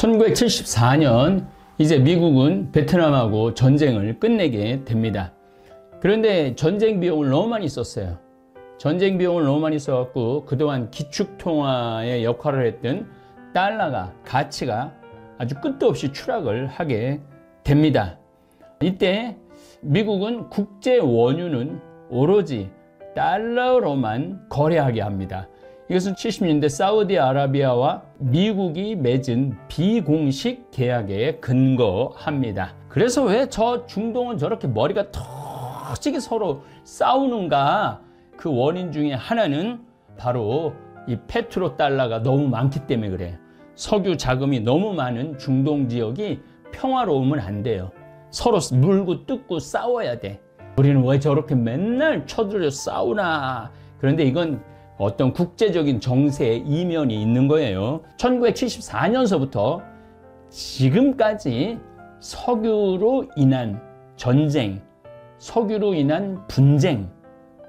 1974년 이제 미국은 베트남하고 전쟁을 끝내게 됩니다. 그런데 전쟁 비용을 너무 많이 썼어요. 전쟁 비용을 너무 많이 써갖고 그동안 기축통화의 역할을 했던 달러가 가치가 아주 끝도 없이 추락을 하게 됩니다. 이때 미국은 국제 원유는 오로지 달러로만 거래하게 합니다. 이것은 70년대 사우디아라비아와 미국이 맺은 비공식 계약에 근거합니다. 그래서 왜 저 중동은 저렇게 머리가 터지게 서로 싸우는가? 그 원인 중에 하나는 바로 이 페트로 달러가 너무 많기 때문에 그래요. 석유 자금이 너무 많은 중동 지역이 평화로우면 안 돼요. 서로 물고 뜯고 싸워야 돼. 우리는 왜 저렇게 맨날 쳐들어 싸우나? 그런데 이건 어떤 국제적인 정세의 이면이 있는 거예요. 1974년서부터 지금까지 석유로 인한 전쟁, 석유로 인한 분쟁,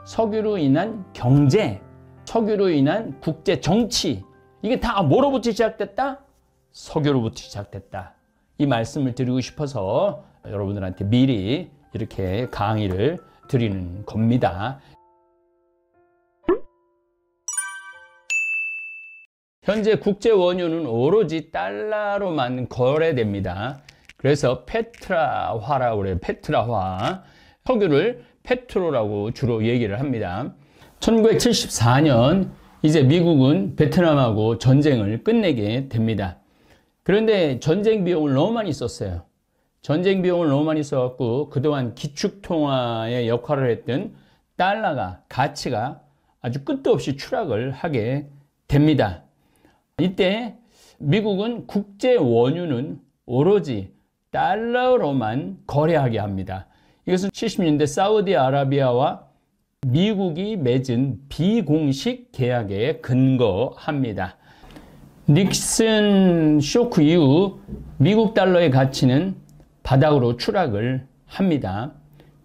석유로 인한 경제, 석유로 인한 국제 정치, 이게 다 뭐로부터 시작됐다? 석유로부터 시작됐다. 이 말씀을 드리고 싶어서 여러분들한테 미리 이렇게 강의를 드리는 겁니다. 현재 국제 원유는 오로지 달러로만 거래됩니다. 그래서 페트라화라고 그래요. 페트라화. 석유를 페트로라고 주로 얘기를 합니다. 1974년 이제 미국은 베트남하고 전쟁을 끝내게 됩니다. 그런데 전쟁 비용을 너무 많이 썼어요. 전쟁 비용을 너무 많이 써갖고 그동안 기축통화의 역할을 했던 달러가 가치가 아주 끝도 없이 추락을 하게 됩니다. 이때 미국은 국제 원유는 오로지 달러로만 거래하게 합니다. 이것은 70년대 사우디아라비아와 미국이 맺은 비공식 계약에 근거합니다. 닉슨 쇼크 이후 미국 달러의 가치는 바닥으로 추락을 합니다.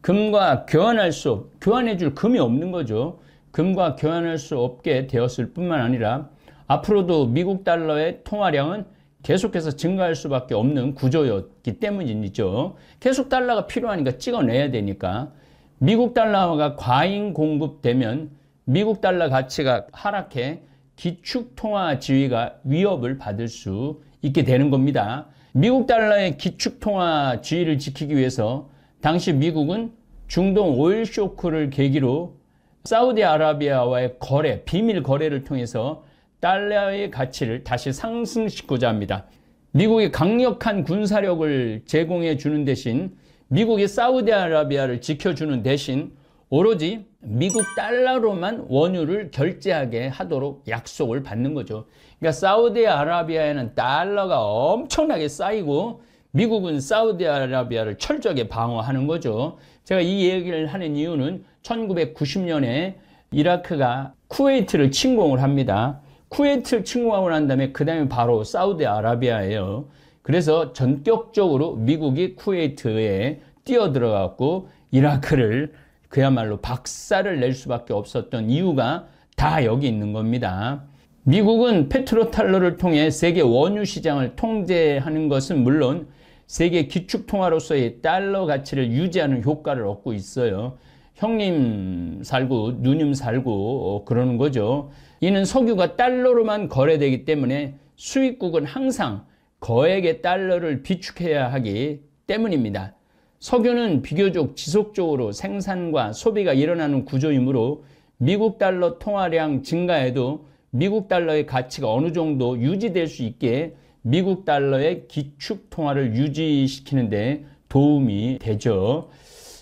금과 교환해줄 금이 없는 거죠. 금과 교환할 수 없게 되었을 뿐만 아니라 앞으로도 미국 달러의 통화량은 계속해서 증가할 수밖에 없는 구조였기 때문이죠. 계속 달러가 필요하니까 찍어내야 되니까 미국 달러가 과잉 공급되면 미국 달러 가치가 하락해 기축통화 지위가 위협을 받을 수 있게 되는 겁니다. 미국 달러의 기축통화 지위를 지키기 위해서 당시 미국은 중동 오일 쇼크를 계기로 사우디아라비아와의 거래, 비밀 거래를 통해서 달러의 가치를 다시 상승시키고자 합니다. 미국이 강력한 군사력을 제공해 주는 대신 미국이 사우디아라비아를 지켜주는 대신 오로지 미국 달러로만 원유를 결제하게 하도록 약속을 받는 거죠. 그러니까 사우디아라비아에는 달러가 엄청나게 쌓이고 미국은 사우디아라비아를 철저하게 방어하는 거죠. 제가 이 얘기를 하는 이유는 1990년에 이라크가 쿠웨이트를 침공을 합니다. 쿠웨이트를 침공하고 난 다음에 그 다음에 바로 사우디아라비아예요. 그래서 전격적으로 미국이 쿠웨이트에 뛰어들어갔고 이라크를 그야말로 박살을 낼 수밖에 없었던 이유가 다 여기 있는 겁니다. 미국은 페트로달러를 통해 세계 원유 시장을 통제하는 것은 물론 세계 기축통화로서의 달러 가치를 유지하는 효과를 얻고 있어요. 형님 살고 누님 살고 그러는 거죠. 이는 석유가 달러로만 거래되기 때문에 수입국은 항상 거액의 달러를 비축해야 하기 때문입니다. 석유는 비교적 지속적으로 생산과 소비가 일어나는 구조이므로 미국 달러 통화량 증가에도 미국 달러의 가치가 어느 정도 유지될 수 있게 미국 달러의 기축 통화를 유지시키는 데 도움이 되죠.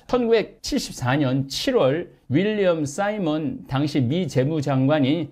1974년 7월 윌리엄 사이먼 당시 미 재무장관이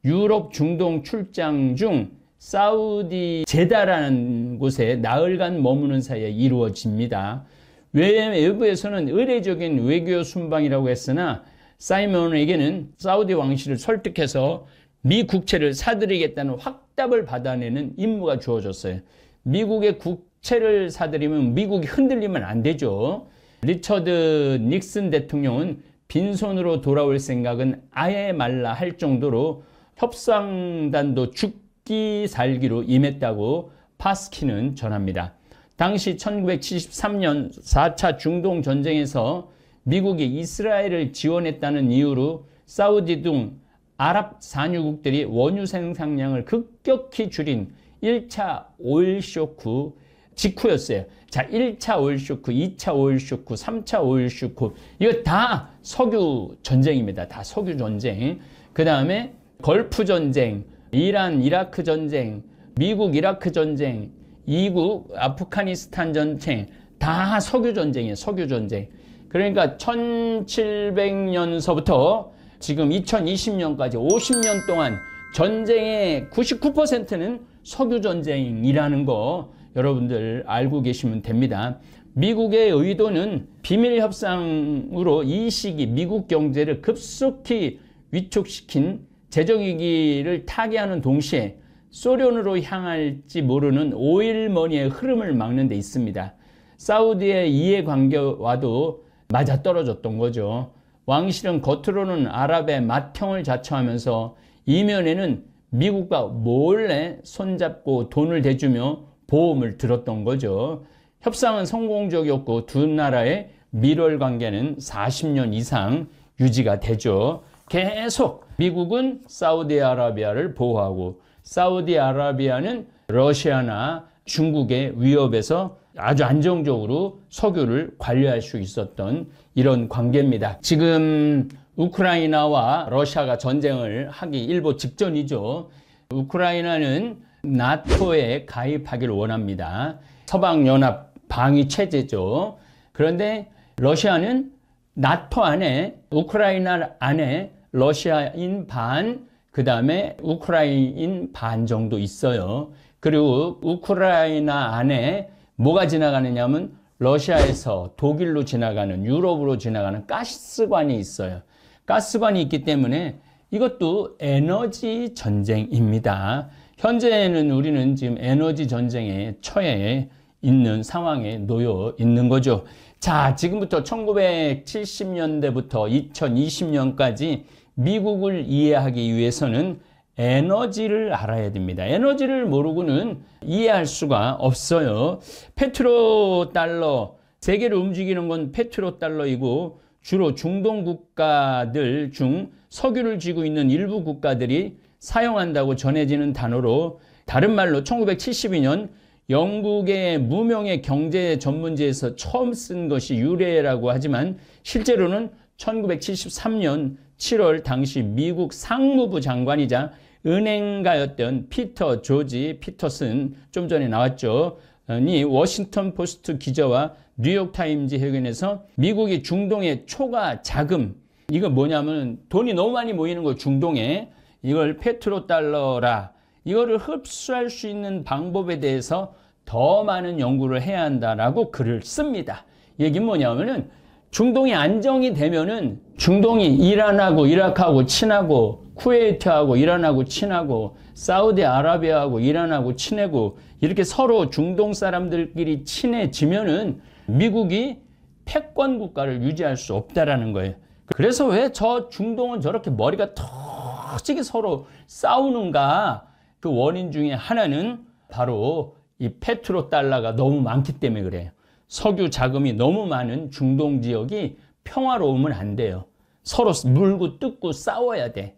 유럽 중동 출장 중 사우디 제다라는 곳에 나흘간 머무는 사이에 이루어집니다. 외부에서는 의례적인 외교 순방이라고 했으나 사이먼에게는 사우디 왕실을 설득해서 미 국채를 사들이겠다는 확답을 받아내는 임무가 주어졌어요. 미국의 국채를 사들이면 미국이 흔들리면 안 되죠. 리처드 닉슨 대통령은 빈손으로 돌아올 생각은 아예 말라 할 정도로 협상단도 죽기 살기로 임했다고 파스키는 전합니다. 당시 1973년 4차 중동 전쟁에서 미국이 이스라엘을 지원했다는 이유로 사우디 등 아랍 산유국들이 원유 생산량을 급격히 줄인 1차 오일 쇼크 직후였어요. 자, 1차 오일 쇼크, 2차 오일 쇼크, 3차 오일 쇼크, 이거 다 석유 전쟁입니다. 다 석유 전쟁. 그 다음에 걸프 전쟁, 이란 이라크 전쟁, 미국 이라크 전쟁, 이국 아프가니스탄 전쟁, 다 석유 전쟁이에요. 석유 전쟁. 그러니까 1700년서부터 지금 2020년까지 50년 동안 전쟁의 99%는 석유 전쟁이라는 거 여러분들 알고 계시면 됩니다. 미국의 의도는 비밀 협상으로 이 시기 미국 경제를 급속히 위축시킨 재정위기를 타개하는 동시에 소련으로 향할지 모르는 오일머니의 흐름을 막는 데 있습니다. 사우디의 이해관계와도 맞아떨어졌던 거죠. 왕실은 겉으로는 아랍의 맏형을 자처하면서 이면에는 미국과 몰래 손잡고 돈을 대주며 보험을 들었던 거죠. 협상은 성공적이었고 두 나라의 밀월 관계는 40년 이상 유지가 되죠. 계속 미국은 사우디아라비아를 보호하고 사우디아라비아는 러시아나 중국의 위협에서 아주 안정적으로 석유를 관리할 수 있었던 이런 관계입니다. 지금 우크라이나와 러시아가 전쟁을 하기 일보 직전이죠. 우크라이나는 나토에 가입하기를 원합니다. 서방연합 방위체제죠. 그런데 러시아는 나토 안에, 우크라이나 안에 러시아인 반, 그 다음에 우크라이나인 반 정도 있어요. 그리고 우크라이나 안에 뭐가 지나가느냐 하면 러시아에서 독일로 지나가는, 유럽으로 지나가는 가스관이 있어요. 가스관이 있기 때문에 이것도 에너지 전쟁입니다. 현재는 우리는 지금 에너지 전쟁에 처해 있는 상황에 놓여 있는 거죠. 자, 지금부터 1970년대부터 2020년까지 미국을 이해하기 위해서는 에너지를 알아야 됩니다. 에너지를 모르고는 이해할 수가 없어요. 페트로달러, 세계를 움직이는 건 페트로달러이고 주로 중동 국가들 중 석유를 쥐고 있는 일부 국가들이 사용한다고 전해지는 단어로, 다른 말로 1972년 영국의 무명의 경제 전문지에서 처음 쓴 것이 유래라고 하지만 실제로는 1973년 7월 당시 미국 상무부 장관이자 은행가였던 피터 조지 피터슨, 좀 전에 나왔죠, 이 워싱턴 포스트 기자와 뉴욕타임즈 회견에서 미국이 중동의 초과 자금, 이거 뭐냐면 돈이 너무 많이 모이는 거, 중동에 이걸 페트로달러라, 이거를 흡수할 수 있는 방법에 대해서 더 많은 연구를 해야 한다라고 글을 씁니다. 얘기는 뭐냐면은 중동이 안정이 되면은 중동이 이란하고 이라크하고 친하고 쿠웨이트하고 이란하고 친하고 사우디아라비아하고 이란하고 친하고 이렇게 서로 중동 사람들끼리 친해지면은 미국이 패권 국가를 유지할 수 없다라는 거예요. 그래서 왜 저 중동은 저렇게 머리가 터지게 서로 싸우는가? 그 원인 중에 하나는 바로 이 페트로달러가 너무 많기 때문에 그래요. 석유 자금이 너무 많은 중동 지역이 평화로우면 안 돼요. 서로 물고 뜯고 싸워야 돼.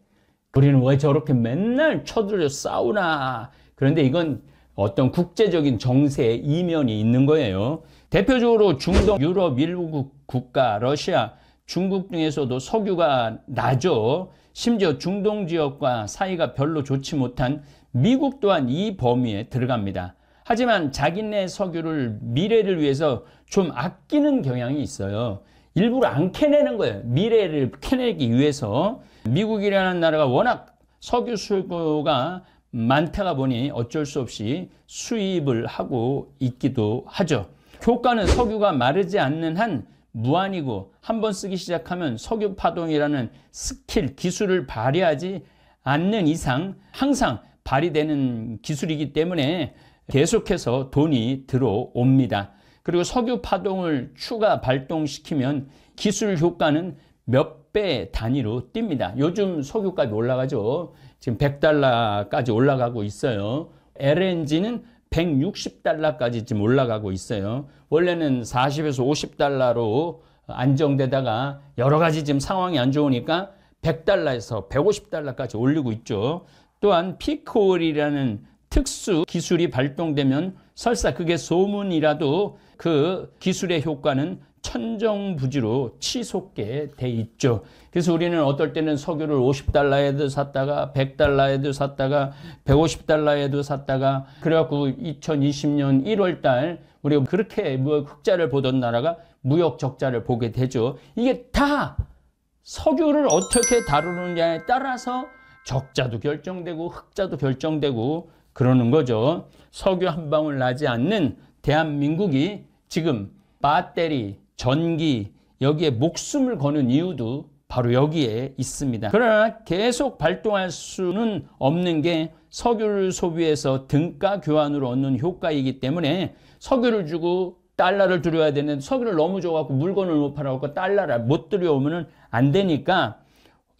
우리는 왜 저렇게 맨날 쳐들여 싸우나? 그런데 이건 어떤 국제적인 정세의 이면이 있는 거예요. 대표적으로 중동, 유럽 일부 국가, 러시아, 중국 등에서도 석유가 나죠. 심지어 중동 지역과 사이가 별로 좋지 못한 미국 또한 이 범위에 들어갑니다. 하지만 자기네 석유를 미래를 위해서 좀 아끼는 경향이 있어요. 일부러 안 캐내는 거예요. 미래를 캐내기 위해서. 미국이라는 나라가 워낙 석유 수요가 많다가 보니 어쩔 수 없이 수입을 하고 있기도 하죠. 효과는 석유가 마르지 않는 한 무한이고, 한번 쓰기 시작하면 석유 파동이라는 스킬, 기술을 발휘하지 않는 이상 항상 발휘되는 기술이기 때문에 계속해서 돈이 들어옵니다. 그리고 석유 파동을 추가 발동시키면 기술 효과는 몇 배 단위로 뜁니다. 요즘 석유값이 올라가죠. 지금 $100까지 올라가고 있어요. LNG는 160달러까지 지금 올라가고 있어요. 원래는 40에서 50달러로 안정되다가 여러 가지 지금 상황이 안 좋으니까 100달러에서 150달러까지 올리고 있죠. 또한 피크올이라는 특수 기술이 발동되면 설사 그게 소문이라도 그 기술의 효과는 천정부지로 치솟게 돼 있죠. 그래서 우리는 어떨 때는 석유를 50달러에도 샀다가 100달러에도 샀다가 150달러에도 샀다가 그래갖고 2020년 1월 달 우리가 그렇게 흑자를 보던 나라가 무역 적자를 보게 되죠. 이게 다 석유를 어떻게 다루느냐에 따라서 적자도 결정되고 흑자도 결정되고 그러는 거죠. 석유 한 방울 나지 않는 대한민국이 지금 배터리, 전기 여기에 목숨을 거는 이유도 바로 여기에 있습니다. 그러나 계속 발동할 수는 없는 게 석유를 소비해서 등가 교환으로 얻는 효과이기 때문에 석유를 주고 달러를 들여야 되는데 석유를 너무 줘갖고 물건을 못 팔아갖고 달러를 못 들여오면 안 되니까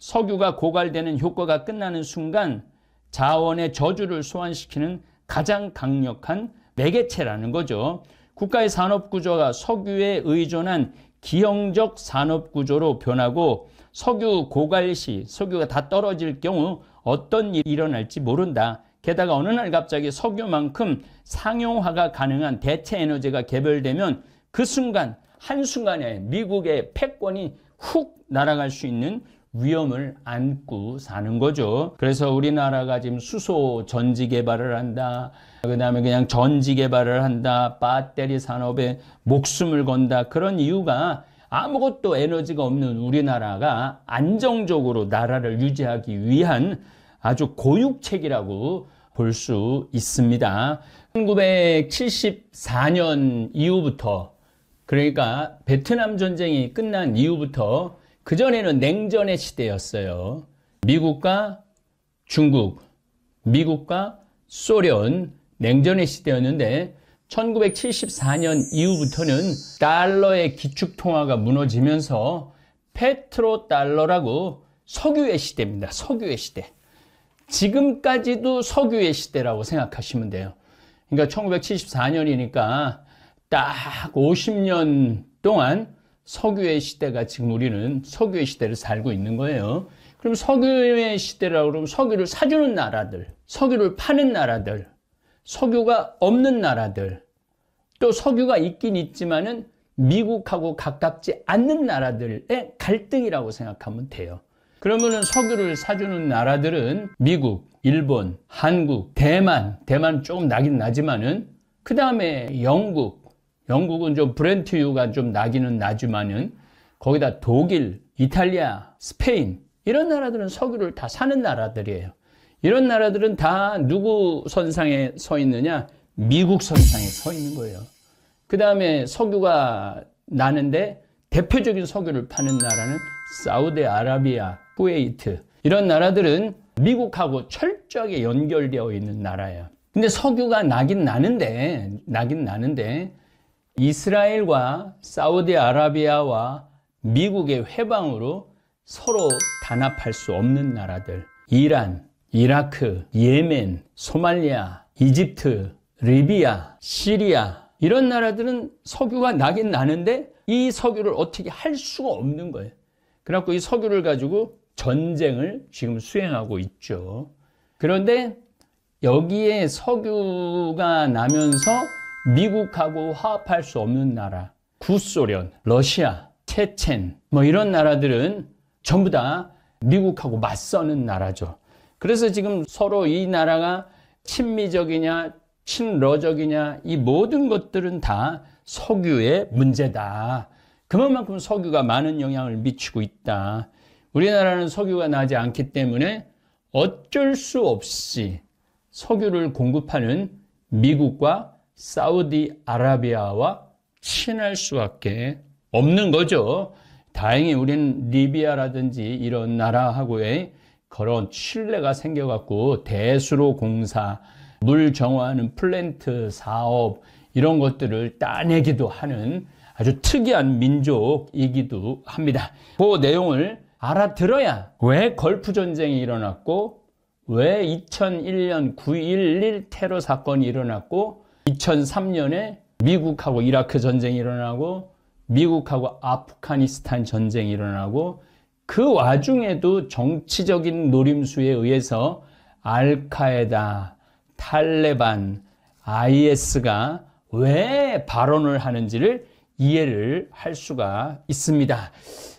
석유가 고갈되는 효과가 끝나는 순간 자원의 저주를 소환시키는 가장 강력한 매개체라는 거죠. 국가의 산업구조가 석유에 의존한 기형적 산업구조로 변하고 석유 고갈 시 석유가 다 떨어질 경우 어떤 일이 일어날지 모른다. 게다가 어느 날 갑자기 석유만큼 상용화가 가능한 대체 에너지가 개발되면 그 순간 한순간에 미국의 패권이 훅 날아갈 수 있는 위험을 안고 사는 거죠. 그래서 우리나라가 지금 수소 전지 개발을 한다. 그 다음에 그냥 전지 개발을 한다. 배터리 산업에 목숨을 건다. 그런 이유가 아무것도 에너지가 없는 우리나라가 안정적으로 나라를 유지하기 위한 아주 고육책이라고 볼 수 있습니다. 1974년 이후부터 그러니까 베트남 전쟁이 끝난 이후부터 그전에는 냉전의 시대였어요. 미국과 중국, 미국과 소련 냉전의 시대였는데 1974년 이후부터는 달러의 기축통화가 무너지면서 페트로달러라고 석유의 시대입니다. 석유의 시대. 지금까지도 석유의 시대라고 생각하시면 돼요. 그러니까 1974년이니까 딱 50년 동안 석유의 시대가 지금 우리는 석유의 시대를 살고 있는 거예요. 그럼 석유의 시대라고 그러면 석유를 사주는 나라들, 석유를 파는 나라들, 석유가 없는 나라들, 또 석유가 있긴 있지만은 미국하고 가깝지 않는 나라들의 갈등이라고 생각하면 돼요. 그러면은 석유를 사주는 나라들은 미국, 일본, 한국, 대만 조금 나긴 나지만은 그 다음에 영국은 좀 브렌트유가 좀 나기는 나지만은 거기다 독일, 이탈리아, 스페인 이런 나라들은 석유를 다 사는 나라들이에요. 이런 나라들은 다 누구 선상에 서 있느냐? 미국 선상에 서 있는 거예요. 그 다음에 석유가 나는데 대표적인 석유를 파는 나라는 사우디아라비아, 쿠웨이트 이런 나라들은 미국하고 철저하게 연결되어 있는 나라예요. 근데 석유가 나긴 나는데 이스라엘과 사우디아라비아와 미국의 회방으로 서로 단합할 수 없는 나라들, 이란, 이라크, 예멘, 소말리아, 이집트, 리비아, 시리아 이런 나라들은 석유가 나긴 나는데 이 석유를 어떻게 할 수가 없는 거예요. 그래갖고 이 석유를 가지고 전쟁을 지금 수행하고 있죠. 그런데 여기에 석유가 나면서 미국하고 화합할 수 없는 나라, 구소련, 러시아, 체첸 뭐 이런 나라들은 전부 다 미국하고 맞서는 나라죠. 그래서 지금 서로 이 나라가 친미적이냐 친러적이냐 이 모든 것들은 다 석유의 문제다. 그만큼 석유가 많은 영향을 미치고 있다. 우리나라는 석유가 나지 않기 때문에 어쩔 수 없이 석유를 공급하는 미국과 사우디아라비아와 친할 수밖에 없는 거죠. 다행히 우리는 리비아라든지 이런 나라하고의 그런 신뢰가 생겨갖고 대수로 공사, 물 정화하는 플랜트 사업 이런 것들을 따내기도 하는 아주 특이한 민족이기도 합니다. 그 내용을 알아들어야 왜 걸프 전쟁이 일어났고 왜 2001년 9.11 테러 사건이 일어났고 2003년에 미국하고 이라크 전쟁이 일어나고 미국하고 아프가니스탄 전쟁이 일어나고 그 와중에도 정치적인 노림수에 의해서 알카에다, 탈레반, IS가 왜 발언을 하는지를 이해를 할 수가 있습니다.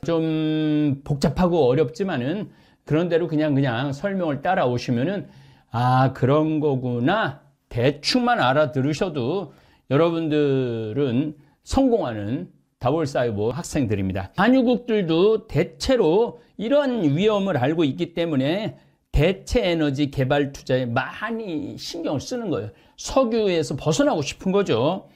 좀 복잡하고 어렵지만은 그런 대로 그냥 설명을 따라오시면은 아, 그런 거구나. 대충만 알아들으셔도 여러분들은 성공하는 다볼사이버 학생들입니다. 한유국들도 대체로 이런 위험을 알고 있기 때문에 대체 에너지 개발 투자에 많이 신경을 쓰는 거예요. 석유에서 벗어나고 싶은 거죠.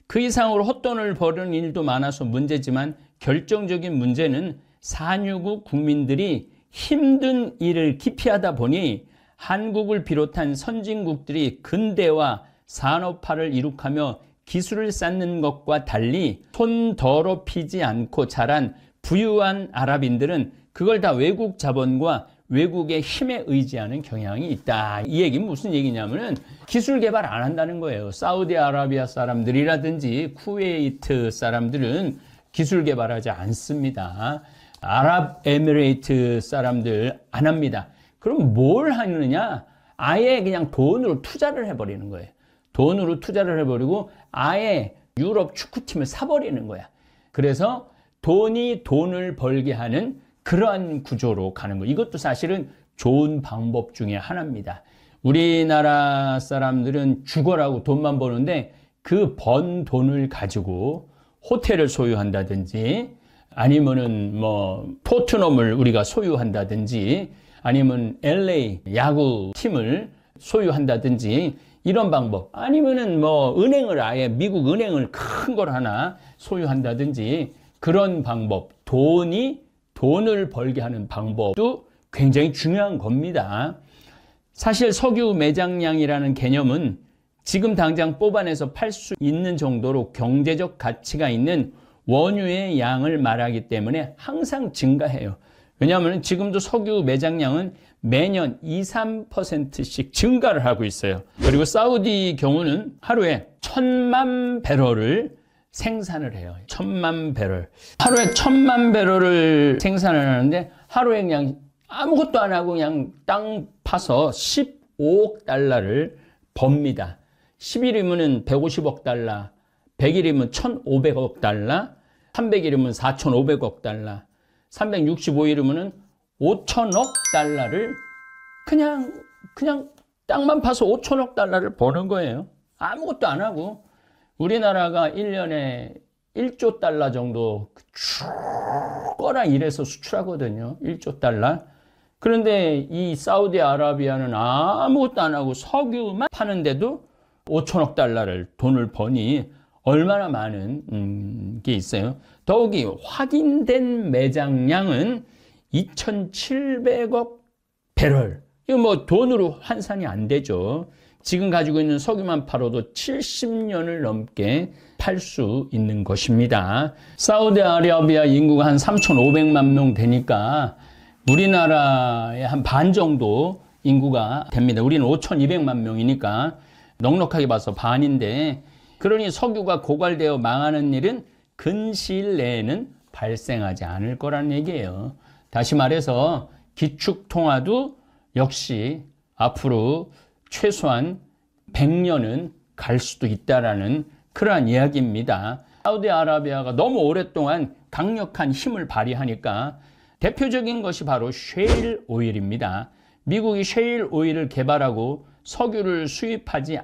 그 이상으로 헛돈을 버는 일도 많아서 문제지만 결정적인 문제는 산유국 국민들이 힘든 일을 기피하다 보니 한국을 비롯한 선진국들이 근대화, 산업화를 이룩하며 기술을 쌓는 것과 달리 손 더럽히지 않고 자란 부유한 아랍인들은 그걸 다 외국 자본과 외국의 힘에 의지하는 경향이 있다. 이 얘기는 무슨 얘기냐면은 기술 개발 안 한다는 거예요. 사우디아라비아 사람들이라든지 쿠웨이트 사람들은 기술 개발하지 않습니다. 아랍에미레이트 사람들 안 합니다. 그럼 뭘 하느냐? 아예 그냥 돈으로 투자를 해버리는 거예요. 돈으로 투자를 해버리고 아예 유럽 축구팀을 사버리는 거야. 그래서 돈이 돈을 벌게 하는 그러한 구조로 가는 거예요. 이것도 사실은 좋은 방법 중에 하나입니다. 우리나라 사람들은 죽어라고 돈만 버는데 그 번 돈을 가지고 호텔을 소유한다든지 아니면은 뭐 토트넘을 우리가 소유한다든지 아니면 LA 야구 팀을 소유한다든지 이런 방법 아니면은 뭐 은행을 아예 미국 은행을 큰 걸 하나 소유한다든지 그런 방법 돈을 벌게 하는 방법도 굉장히 중요한 겁니다. 사실 석유 매장량이라는 개념은 지금 당장 뽑아내서 팔 수 있는 정도로 경제적 가치가 있는 원유의 양을 말하기 때문에 항상 증가해요. 왜냐하면 지금도 석유 매장량은 매년 2, 3%씩 증가를 하고 있어요. 그리고 사우디 경우는 하루에 1000만 배럴을 생산을 해요. 1000만 배럴. 하루에 1000만 배럴을 생산을 하는데 하루에 그냥 아무것도 안 하고 그냥 땅 파서 15억 달러를 법니다. 10일이면 150억 달러, 100일이면 1,500억 달러, 300일이면 4,500억 달러, 365일이면 5천억 달러를 그냥 땅만 파서 5천억 달러를 버는 거예요. 아무것도 안 하고. 우리나라가 1년에 1조 달러 정도 죽어라 일해서 수출하거든요. 1조 달러. 그런데 이 사우디아라비아는 아무것도 안 하고 석유만 파는데도 5천억 달러를 돈을 버니 얼마나 많은 게 있어요. 더욱이 확인된 매장량은 2,700억 배럴. 이거 뭐 돈으로 환산이 안 되죠. 지금 가지고 있는 석유만 팔아도 70년을 넘게 팔 수 있는 것입니다. 사우디아라비아 인구가 한 3,500만 명 되니까 우리나라의 한 반 정도 인구가 됩니다. 우리는 5,200만 명이니까 넉넉하게 봐서 반인데 그러니 석유가 고갈되어 망하는 일은 근시일 내에는 발생하지 않을 거란 얘기예요. 다시 말해서 기축통화도 역시 앞으로 최소한 100년은 갈 수도 있다라는 그러한 이야기입니다. 사우디아라비아가 너무 오랫동안 강력한 힘을 발휘하니까 대표적인 것이 바로 셰일 오일입니다. 미국이 셰일 오일을 개발하고 석유를 수입하지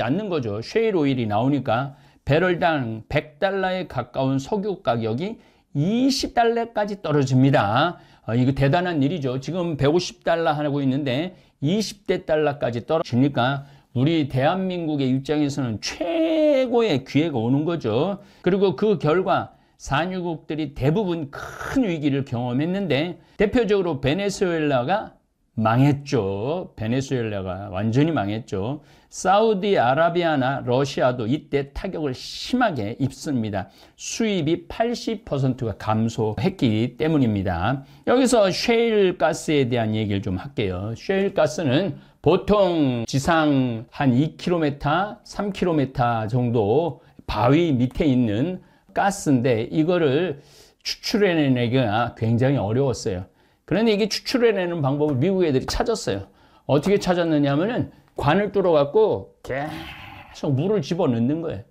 않는 거죠. 셰일 오일이 나오니까 배럴당 100달러에 가까운 석유 가격이 20달러까지 떨어집니다. 이거 대단한 일이죠. 지금 150달러 하고 있는데 20대 달러까지 떨어지니까 우리 대한민국의 입장에서는 최고의 기회가 오는 거죠. 그리고 그 결과 산유국들이 대부분 큰 위기를 경험했는데 대표적으로 베네수엘라가 망했죠. 베네수엘라가 완전히 망했죠. 사우디아라비아나 러시아도 이때 타격을 심하게 입습니다. 수입이 80%가 감소했기 때문입니다. 여기서 셰일 가스에 대한 얘기를 좀 할게요. 셰일 가스는 보통 지상 한 2km, 3km 정도 바위 밑에 있는 가스인데 이거를 추출해내기가 굉장히 어려웠어요. 그런데 이게 추출해내는 방법을 미국 애들이 찾았어요. 어떻게 찾았느냐 하면은 관을 뚫어갖고 계속 물을 집어넣는 거예요.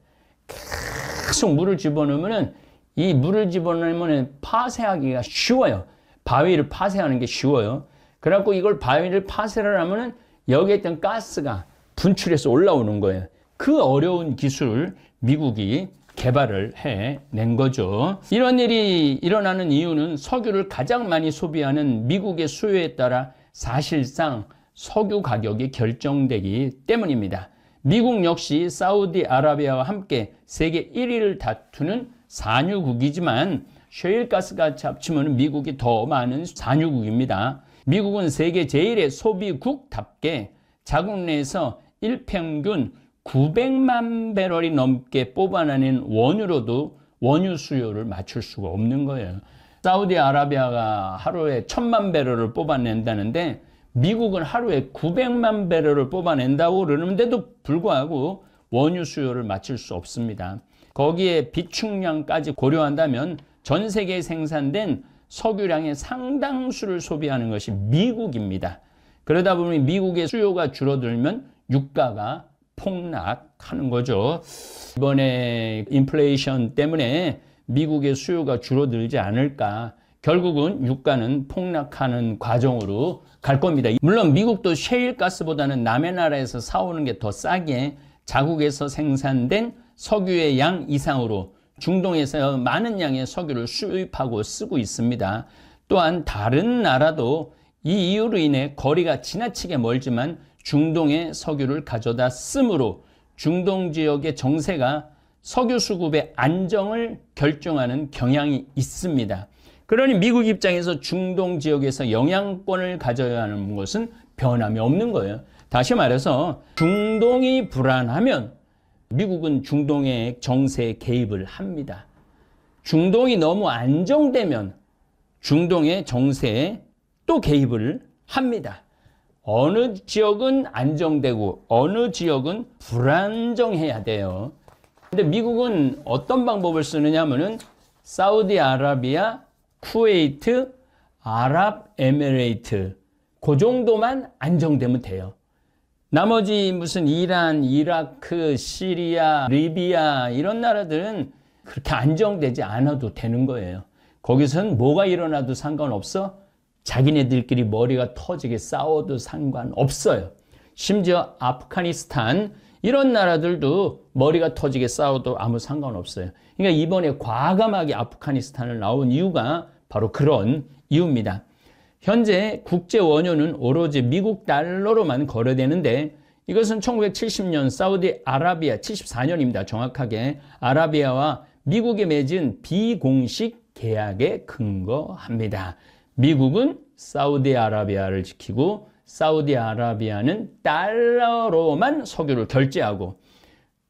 계속 물을 집어넣으면은 이 물을 집어넣으면 파쇄하기가 쉬워요. 바위를 파쇄하는 게 쉬워요. 그래갖고 이걸 바위를 파쇄를 하면은 여기에 있던 가스가 분출해서 올라오는 거예요. 그 어려운 기술을 미국이 개발을 해낸 거죠. 이런 일이 일어나는 이유는 석유를 가장 많이 소비하는 미국의 수요에 따라 사실상 석유 가격이 결정되기 때문입니다. 미국 역시 사우디아라비아와 함께 세계 1위를 다투는 산유국이지만 셰일가스가 합치면 미국이 더 많은 산유국입니다. 미국은 세계 제1의 소비국답게 자국 내에서 일평균 900만 배럴이 넘게 뽑아내는 원유로도 원유 수요를 맞출 수가 없는 거예요. 사우디아라비아가 하루에 1000만 배럴을 뽑아낸다는데 미국은 하루에 900만 배럴을 뽑아낸다고 그러는데도 불구하고 원유 수요를 맞출 수 없습니다. 거기에 비축량까지 고려한다면 전 세계에 생산된 석유량의 상당수를 소비하는 것이 미국입니다. 그러다 보니 미국의 수요가 줄어들면 유가가 폭락하는 거죠. 이번에 인플레이션 때문에 미국의 수요가 줄어들지 않을까. 결국은 유가는 폭락하는 과정으로 갈 겁니다. 물론 미국도 셰일가스보다는 남의 나라에서 사오는 게 더 싸게 자국에서 생산된 석유의 양 이상으로 중동에서 많은 양의 석유를 수입하고 쓰고 있습니다. 또한 다른 나라도 이 이유로 인해 거리가 지나치게 멀지만 중동의 석유를 가져다 쓰므로 중동 지역의 정세가 석유 수급의 안정을 결정하는 경향이 있습니다. 그러니 미국 입장에서 중동 지역에서 영향권을 가져야 하는 것은 변함이 없는 거예요. 다시 말해서 중동이 불안하면 미국은 중동의 정세에 개입을 합니다. 중동이 너무 안정되면 중동의 정세에 또 개입을 합니다. 어느 지역은 안정되고 어느 지역은 불안정해야 돼요. 근데 미국은 어떤 방법을 쓰느냐 하면은 사우디아라비아, 쿠웨이트, 아랍에미레이트 그 정도만 안정되면 돼요. 나머지 무슨 이란, 이라크, 시리아, 리비아 이런 나라들은 그렇게 안정되지 않아도 되는 거예요. 거기서는 뭐가 일어나도 상관없어. 자기네들끼리 머리가 터지게 싸워도 상관없어요. 심지어 아프가니스탄 이런 나라들도 머리가 터지게 싸워도 아무 상관없어요. 그러니까 이번에 과감하게 아프가니스탄을 나온 이유가 바로 그런 이유입니다. 현재 국제 원유는 오로지 미국 달러로만 거래되는데 이것은 1970년 사우디아라비아 74년입니다. 정확하게 아라비아와 미국이 맺은 비공식 계약에 근거합니다. 미국은 사우디아라비아를 지키고 사우디아라비아는 달러로만 석유를 결제하고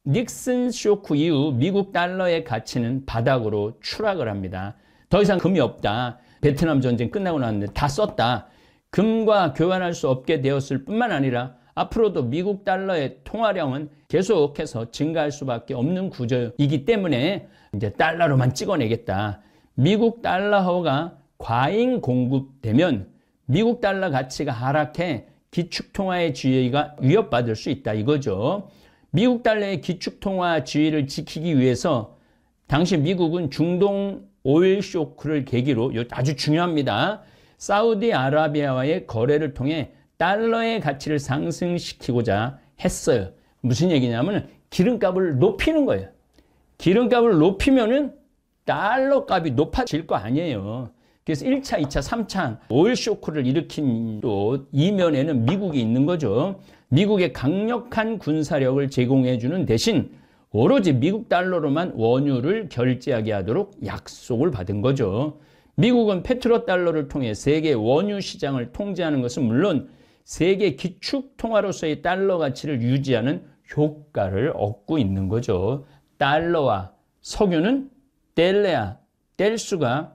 닉슨 쇼크 이후 미국 달러의 가치는 바닥으로 추락을 합니다. 더 이상 금이 없다. 베트남 전쟁 끝나고 났는데 다 썼다. 금과 교환할 수 없게 되었을 뿐만 아니라 앞으로도 미국 달러의 통화량은 계속해서 증가할 수밖에 없는 구조이기 때문에 이제 달러로만 찍어내겠다. 미국 달러가 과잉 공급되면 미국 달러 가치가 하락해 기축통화의 지위가 위협받을 수 있다 이거죠. 미국 달러의 기축통화 지위를 지키기 위해서 당시 미국은 중동 오일 쇼크를 계기로 아주 중요합니다. 사우디아라비아와의 거래를 통해 달러의 가치를 상승시키고자 했어요. 무슨 얘기냐면 기름값을 높이는 거예요. 기름값을 높이면은 달러 값이 높아질 거 아니에요. 그래서 1차, 2차, 3차 오일 쇼크를 일으킨 또 이면에는 미국이 있는 거죠. 미국의 강력한 군사력을 제공해주는 대신 오로지 미국 달러로만 원유를 결제하게 하도록 약속을 받은 거죠. 미국은 페트로달러를 통해 세계 원유 시장을 통제하는 것은 물론 세계 기축통화로서의 달러 가치를 유지하는 효과를 얻고 있는 거죠. 달러와 석유는 뗄래야 뗄 수가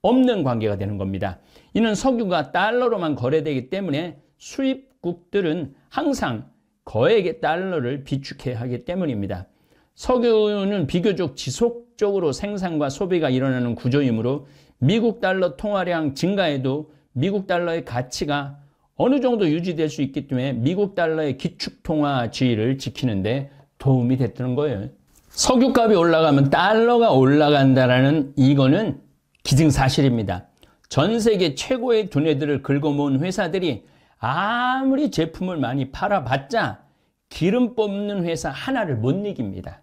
없는 관계가 되는 겁니다. 이는 석유가 달러로만 거래되기 때문에 수입국들은 항상 거액의 달러를 비축해야 하기 때문입니다. 석유는 비교적 지속적으로 생산과 소비가 일어나는 구조이므로 미국 달러 통화량 증가에도 미국 달러의 가치가 어느 정도 유지될 수 있기 때문에 미국 달러의 기축통화 지위를 지키는데 도움이 됐다는 거예요. 석유값이 올라가면 달러가 올라간다라는 이거는 기증사실입니다. 전 세계 최고의 두뇌들을 긁어모은 회사들이 아무리 제품을 많이 팔아봤자 기름 뽑는 회사 하나를 못 이깁니다.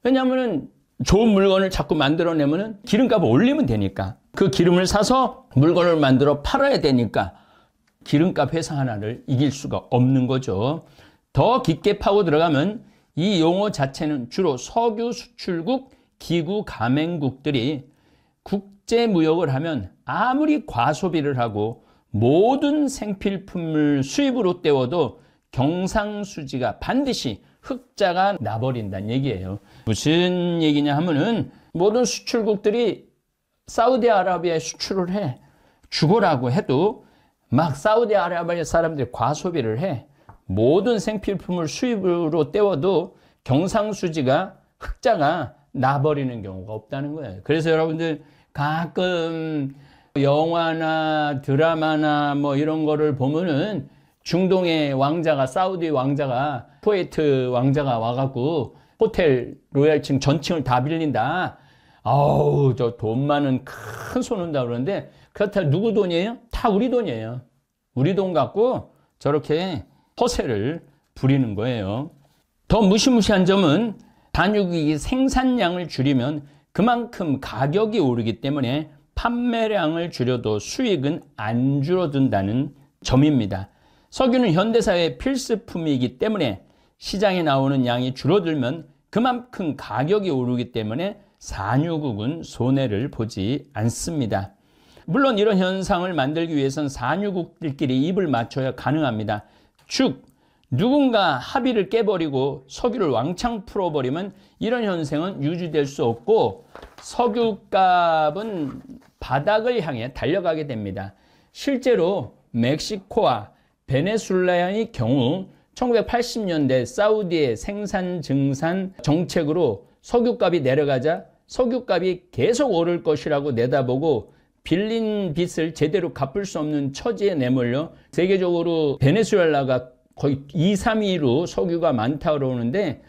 왜냐하면 좋은 물건을 자꾸 만들어내면 기름값을 올리면 되니까, 그 기름을 사서 물건을 만들어 팔아야 되니까 기름값 회사 하나를 이길 수가 없는 거죠. 더 깊게 파고 들어가면 이 용어 자체는 주로 석유 수출국 기구 가맹국들이 국제무역을 하면 아무리 과소비를 하고 모든 생필품을 수입으로 때워도 경상수지가 반드시 흑자가 나버린다는 얘기예요. 무슨 얘기냐 하면은 모든 수출국들이 사우디아라비아에 수출을 해. 죽으라고 해도 막 사우디아라비아 사람들이 과소비를 해. 모든 생필품을 수입으로 때워도 경상수지가 흑자가 나버리는 경우가 없다는 거예요. 그래서 여러분들 가끔 영화나 드라마나 뭐 이런 거를 보면은 중동의 왕자가, 사우디 왕자가, 쿠웨이트 왕자가 와갖고 호텔 로얄층 전층을 다 빌린다. 아우, 저 돈 많은 큰 손 온다 그러는데, 그렇다면 누구 돈이에요? 다 우리 돈이에요. 우리 돈 갖고 저렇게 허세를 부리는 거예요. 더 무시무시한 점은 단육이 생산량을 줄이면 그만큼 가격이 오르기 때문에 판매량을 줄여도 수익은 안 줄어든다는 점입니다. 석유는 현대사회의 필수품이기 때문에 시장에 나오는 양이 줄어들면 그만큼 가격이 오르기 때문에 산유국은 손해를 보지 않습니다. 물론 이런 현상을 만들기 위해선 산유국들끼리 입을 맞춰야 가능합니다. 즉 누군가 합의를 깨버리고 석유를 왕창 풀어버리면 이런 현상은 유지될 수 없고 석유값은 바닥을 향해 달려가게 됩니다. 실제로 멕시코와 베네수엘라의 경우 1980년대 사우디의 생산 증산 정책으로 석유값이 내려가자 석유값이 계속 오를 것이라고 내다보고 빌린 빚을 제대로 갚을 수 없는 처지에 내몰려 세계적으로 베네수엘라가 거의 2, 3위로 석유가 많다고 그러는데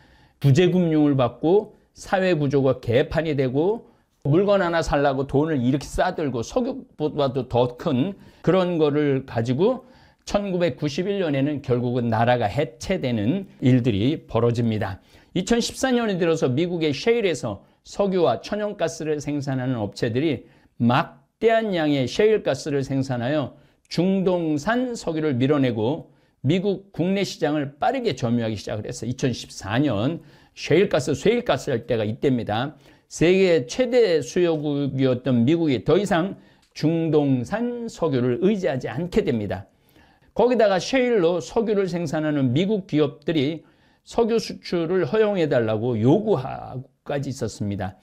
구제금융을 받고 사회구조가 개판이 되고 물건 하나 살라고 돈을 이렇게 싸들고 석유보다도 더 큰 그런 거를 가지고 1991년에는 결국은 나라가 해체되는 일들이 벌어집니다. 2014년에 들어서 미국의 셰일에서 석유와 천연가스를 생산하는 업체들이 막대한 양의 셰일가스를 생산하여 중동산 석유를 밀어내고 미국 국내 시장을 빠르게 점유하기 시작을 했어요. 2014년 셰일가스, 쇠일가스 할 때가 이때입니다. 세계 최대 수요국이었던 미국이 더 이상 중동산 석유를 의지하지 않게 됩니다. 거기다가 셰일로 석유를 생산하는 미국 기업들이 석유 수출을 허용해달라고 요구하고까지 있었습니다.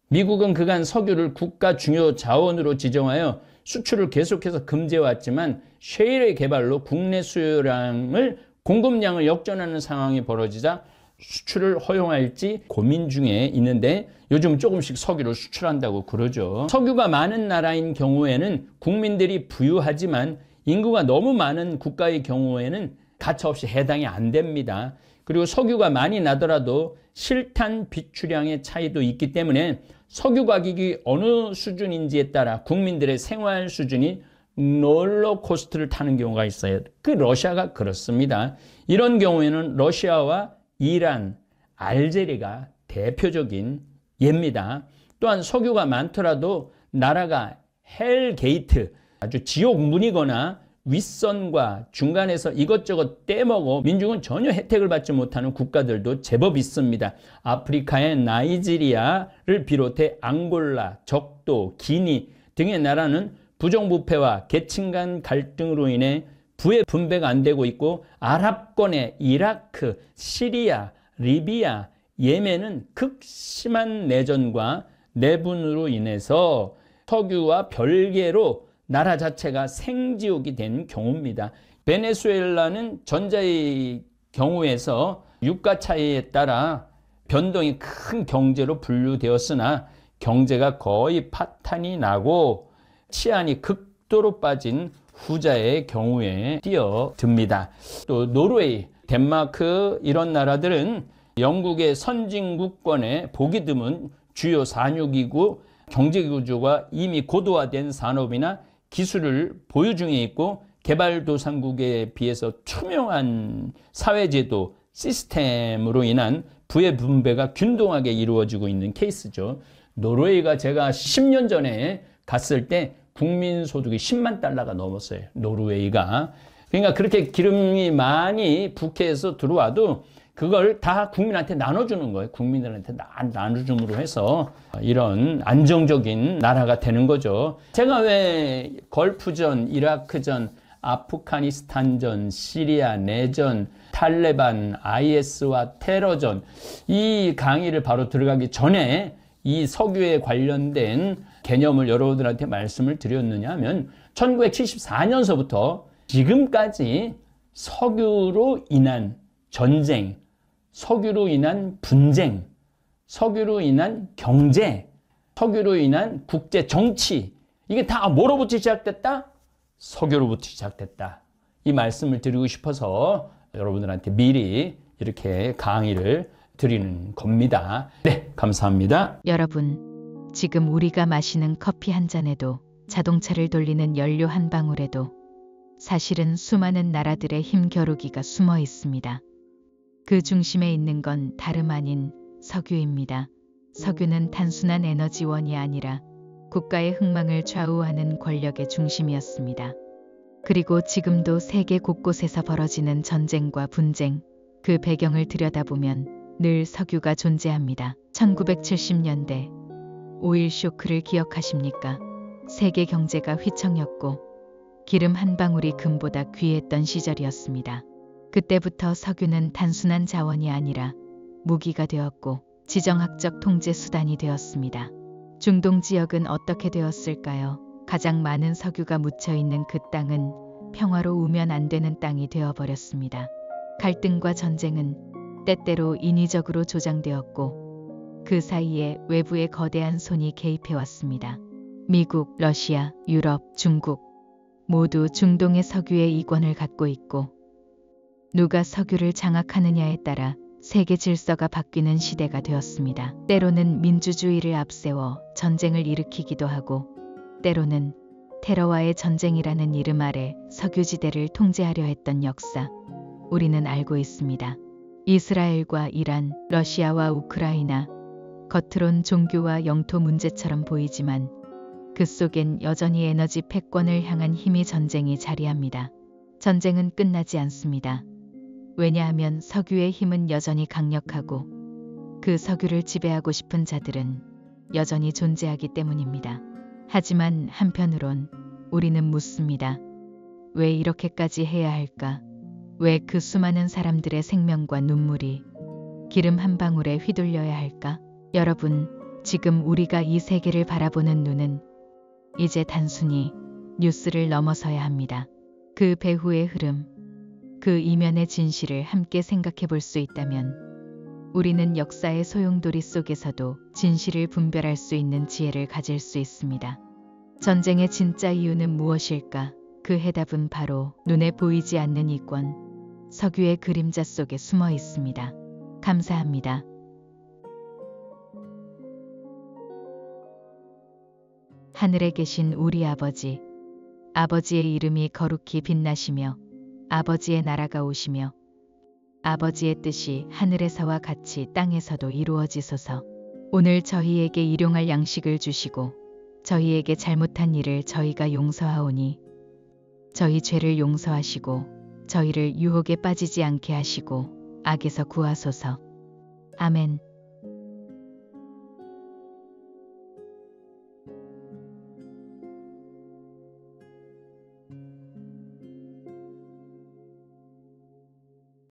미국은 그간 석유를 국가 중요 자원으로 지정하여 수출을 계속해서 금지해왔지만 셰일의 개발로 국내 수요량을 공급량을 역전하는 상황이 벌어지자 수출을 허용할지 고민 중에 있는데 요즘 조금씩 석유를 수출한다고 그러죠. 석유가 많은 나라인 경우에는 국민들이 부유하지만 인구가 너무 많은 국가의 경우에는 가차없이 해당이 안 됩니다. 그리고 석유가 많이 나더라도 실탄 비출량의 차이도 있기 때문에 석유 가격이 어느 수준인지에 따라 국민들의 생활 수준이 롤러코스터를 타는 경우가 있어요. 그 러시아가 그렇습니다. 이런 경우에는 러시아와 이란, 알제리가 대표적인 예입니다. 또한 석유가 많더라도 나라가 헬게이트, 아주 지옥문이거나 윗선과 중간에서 이것저것 떼먹어 민중은 전혀 혜택을 받지 못하는 국가들도 제법 있습니다. 아프리카의 나이지리아를 비롯해 앙골라, 적도, 기니 등의 나라는 부정부패와 계층 간 갈등으로 인해 부의 분배가 안 되고 있고, 아랍권의 이라크, 시리아, 리비아, 예멘은 극심한 내전과 내분으로 인해서 석유와 별개로 나라 자체가 생지옥이 된 경우입니다. 베네수엘라는 전자의 경우에서 유가 차이에 따라 변동이 큰 경제로 분류되었으나 경제가 거의 파탄이 나고 치안이 극도로 빠진 후자의 경우에 뛰어듭니다. 또 노르웨이, 덴마크 이런 나라들은 영국의 선진국권에 보기 드문 주요 산유기구, 경제구조가 이미 고도화된 산업이나 기술을 보유 중에 있고, 개발도상국에 비해서 투명한 사회제도 시스템으로 인한 부의 분배가 균등하게 이루어지고 있는 케이스죠. 노르웨이가 제가 10년 전에 갔을 때 국민소득이 10만 달러가 넘었어요. 노르웨이가. 그러니까 그렇게 기름이 많이 북해에서 들어와도 그걸 다 국민한테 나눠주는 거예요. 국민들한테 나눠줌으로 해서 이런 안정적인 나라가 되는 거죠. 제가 왜 걸프전, 이라크전, 아프가니스탄전, 시리아 내전, 탈레반, IS와 테러전, 이 강의를 바로 들어가기 전에 이 석유에 관련된 개념을 여러분들한테 말씀을 드렸느냐 하면 1974년서부터 지금까지 석유로 인한 전쟁, 석유로 인한 분쟁, 석유로 인한 경제, 석유로 인한 국제 정치, 이게 다 뭐로부터 시작됐다? 석유로부터 시작됐다. 이 말씀을 드리고 싶어서 여러분들한테 미리 이렇게 강의를 드리는 겁니다. 네, 감사합니다. 여러분, 지금 우리가 마시는 커피 한 잔에도, 자동차를 돌리는 연료 한 방울에도 사실은 수많은 나라들의 힘겨루기가 숨어 있습니다. 그 중심에 있는 건 다름 아닌 석유입니다. 석유는 단순한 에너지원이 아니라 국가의 흥망을 좌우하는 권력의 중심이었습니다. 그리고 지금도 세계 곳곳에서 벌어지는 전쟁과 분쟁, 그 배경을 들여다보면 늘 석유가 존재합니다. 1970년대 오일 쇼크를 기억하십니까? 세계 경제가 휘청였고 기름 한 방울이 금보다 귀했던 시절이었습니다. 그때부터 석유는 단순한 자원이 아니라 무기가 되었고 지정학적 통제 수단이 되었습니다. 중동 지역은 어떻게 되었을까요? 가장 많은 석유가 묻혀있는 그 땅은 평화로 우면 안 되는 땅이 되어버렸습니다. 갈등과 전쟁은 때때로 인위적으로 조장되었고 그 사이에 외부의 거대한 손이 개입해왔습니다. 미국, 러시아, 유럽, 중국 모두 중동의 석유의 이권을 갖고 있고 누가 석유를 장악하느냐에 따라 세계 질서가 바뀌는 시대가 되었습니다. 때로는 민주주의를 앞세워 전쟁을 일으키기도 하고 때로는 테러와의 전쟁이라는 이름 아래 석유지대를 통제하려 했던 역사, 우리는 알고 있습니다. 이스라엘과 이란, 러시아와 우크라이나, 겉으론 종교와 영토 문제처럼 보이지만 그 속엔 여전히 에너지 패권을 향한 힘의 전쟁이 자리합니다. 전쟁은 끝나지 않습니다. 왜냐하면 석유의 힘은 여전히 강력하고 그 석유를 지배하고 싶은 자들은 여전히 존재하기 때문입니다. 하지만 한편으론 우리는 묻습니다. 왜 이렇게까지 해야 할까? 왜 그 수많은 사람들의 생명과 눈물이 기름 한 방울에 휘둘려야 할까? 여러분, 지금 우리가 이 세계를 바라보는 눈은 이제 단순히 뉴스를 넘어서야 합니다. 그 배후의 흐름, 그 이면의 진실을 함께 생각해 볼 수 있다면 우리는 역사의 소용돌이 속에서도 진실을 분별할 수 있는 지혜를 가질 수 있습니다. 전쟁의 진짜 이유는 무엇일까? 그 해답은 바로 눈에 보이지 않는 이권, 석유의 그림자 속에 숨어 있습니다. 감사합니다. 하늘에 계신 우리 아버지, 아버지의 이름이 거룩히 빛나시며 아버지의 나라가 오시며 아버지의 뜻이 하늘에서와 같이 땅에서도 이루어지소서. 오늘 저희에게 일용할 양식을 주시고 저희에게 잘못한 일을 저희가 용서하오니 저희 죄를 용서하시고 저희를 유혹에 빠지지 않게 하시고 악에서 구하소서. 아멘.